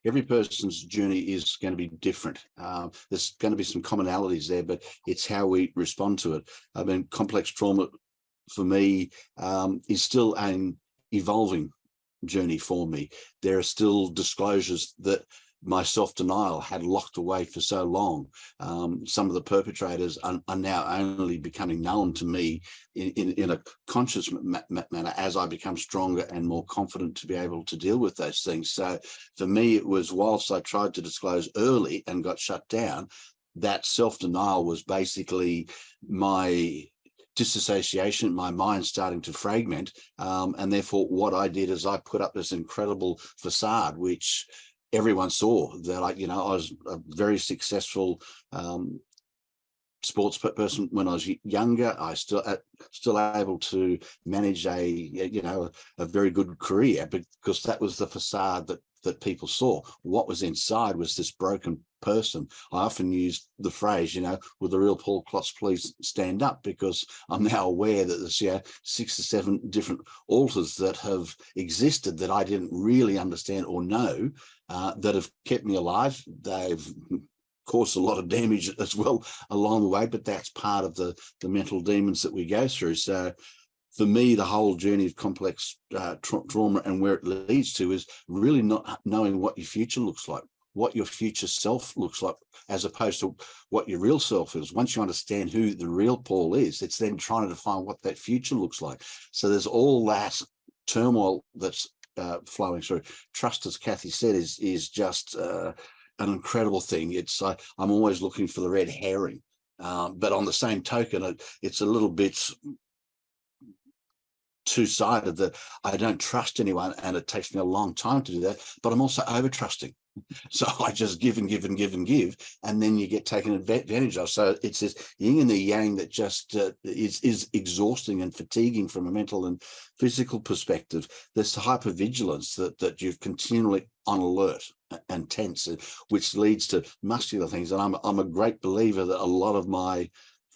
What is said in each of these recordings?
every person's journey is going to be different. There's going to be some commonalities there, but it's how we respond to it. I mean, complex trauma for me is still an evolving journey for me. There are still disclosures that my self-denial had locked away for so long. Some of the perpetrators are now only becoming known to me in a conscious manner as I become stronger and more confident to be able to deal with those things. So for me, it was, whilst I tried to disclose early and got shut down, that self-denial was basically my disassociation, my mind starting to fragment. And therefore what I did is I put up this incredible facade, which everyone saw, that I was a very successful sports person when I was younger. I still able to manage a very good career, because that was the facade that people saw. What was inside was this broken person. I often use the phrase, will the real Paul Klotz please stand up? Because I'm now aware that there's 6 or 7 different alters that have existed that I didn't really understand or know, that have kept me alive. They've caused a lot of damage as well along the way, but that's part of the mental demons that we go through. So for me, the whole journey of complex trauma and where it leads to is really not knowing what your future looks like, what your future self looks like, as opposed to what your real self is. Once you understand who the real Paul is, it's then trying to define what that future looks like. So there's all that turmoil that's flowing through. Trust, as Kathy said, is just an incredible thing. I'm always looking for the red herring, but on the same token, it's a little bit two-sided, that I don't trust anyone, and it takes me a long time to do that, but I'm also over trusting. So I just give and give and give and give, and then you get taken advantage of. So it's this yin and the yang that just is exhausting and fatiguing from a mental and physical perspective. This hypervigilance that you're continually on alert and tense, which leads to muscular things. And I'm a great believer that a lot of my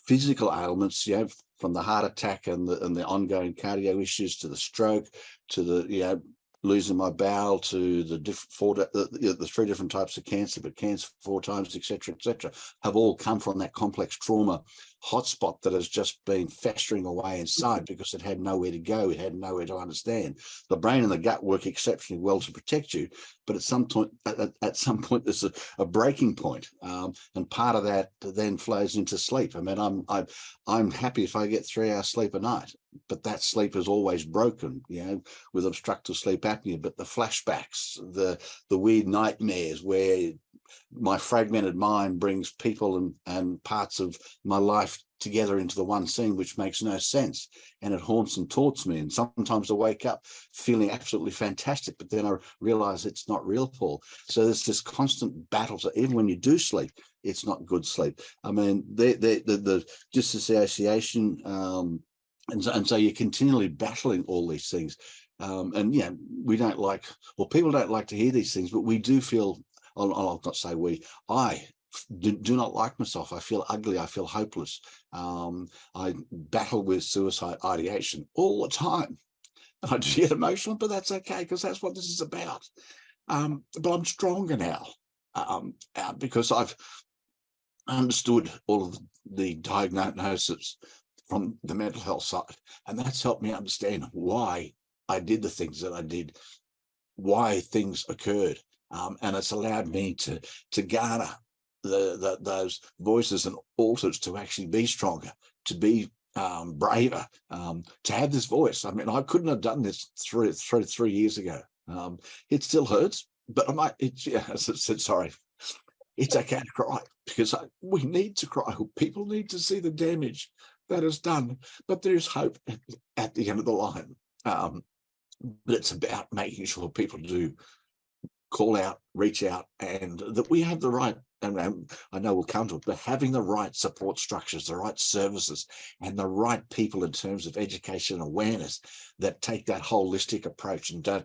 physical ailments, from the heart attack and the ongoing cardio issues, to the stroke, to the losing my bowel, to the 3 different types of cancer, but cancer 4 times, etc., have all come from that complex trauma hotspot that has just been festering away inside because it had nowhere to go, it had nowhere to understand. The brain and the gut work exceptionally well to protect you, but at some point there's a breaking point, and part of that then flows into sleep. I mean, I'm happy if I get 3 hours sleep a night, but that sleep is always broken, with obstructive sleep apnea. But the flashbacks, the weird nightmares where my fragmented mind brings people and parts of my life together into the one scene, which makes no sense, and it haunts and taunts me. And sometimes I wake up feeling absolutely fantastic, but then I realize it's not real, Paul. So there's this constant battle. So even when you do sleep, it's not good sleep. I mean, the disassociation, and so you're continually battling all these things. And we don't like, or people don't like to hear these things, but we do feel, I'll not say we, I do not like myself. I feel ugly. I feel hopeless. I battle with suicide ideation all the time. I just get emotional, but that's okay, because that's what this is about. But I'm stronger now, because I've understood all of the diagnosis from the mental health side, and that's helped me understand why I did the things that I did, why things occurred. And it's allowed me to garner those voices and alters to actually be stronger, to be braver, to have this voice. I mean, I couldn't have done this 3 years ago. It still hurts, but sorry. It's okay to cry, because we need to cry. People need to see the damage that is done, but there's hope at the end of the line. But it's about making sure people do call out, reach out, and that we have the right, and I know we'll come to it, but having the right support structures, the right services, and the right people in terms of education and awareness that take that holistic approach and don't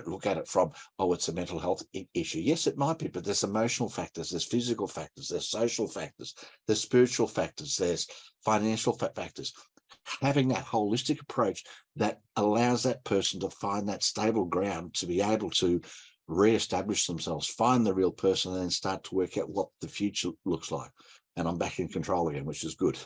look at it from, it's a mental health issue. Yes, it might be, but there's emotional factors, there's physical factors, there's social factors, there's spiritual factors, there's financial factors. Having that holistic approach that allows that person to find that stable ground to be able to re-establish themselves, find the real person, and then start to work out what the future looks like. And I'm back in control again, which is good.